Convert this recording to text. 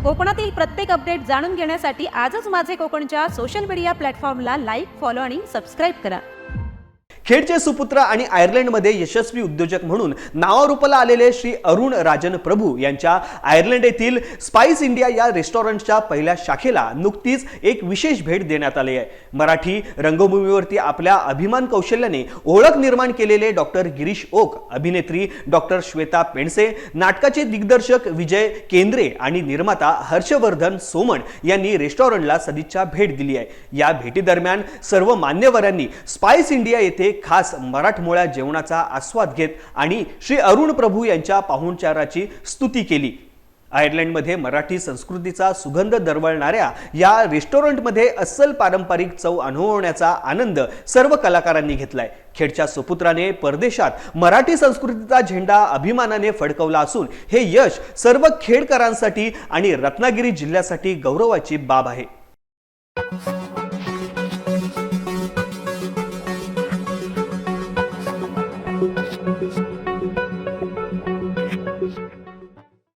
कोकणातील प्रत्येक अपडेट जाणून घेण्यासाठी आजच माझे कोकणच्या सोशल मीडिया प्लॅटफॉर्मला लाईक, फॉलो आणि सबस्क्राईब करा। खेडचे सुपुत्र आणि आयर्लंडमध्ये यशस्वी उद्योजक म्हणून नावारूपाला आलेले श्री अरुण राजन प्रभू यांच्या आयर्लंड येथील स्पाइस इंडिया या रेस्टॉरंटच्या पहिल्या शाखेला नुकतीच एक विशेष भेट देण्यात आली आहे। मराठी रंगभूमीवरती आपल्या अभिमान कौशल्याने ओळख निर्माण केलेले डॉक्टर गिरीश ओक, अभिनेत्री डॉक्टर श्वेता पेंडसे, नाटकाचे दिग्दर्शक विजय केंद्रे आणि निर्माता हर्षवर्धन सोमण यांनी रेस्टॉरंटला सदिच्छा भेट दिली आहे। या भेटीदरम्यान सर्व मान्यवरांनी स्पाइस इंडिया येथे खास मराठमोळ्या जेवणाचा आस्वाद घेत आणि श्री अरुण प्रभू यांच्या पाहुणचाराची स्तुती केली। आयर्लंडमध्ये मराठी संस्कृतीचा सुगंध दरवळणाऱ्या या रेस्टॉरंटमध्ये अस्सल पारंपरिक चव अनुभवण्याचा आनंद सर्व कलाकारांनी घेतलाय। खेडच्या सुपुत्राने परदेशात मराठी संस्कृतीचा झेंडा अभिमानाने फडकवला असून हे यश सर्व खेडकरांसाठी आणि रत्नागिरी जिल्ह्यासाठी गौरवाची बाब आहे। Thank you.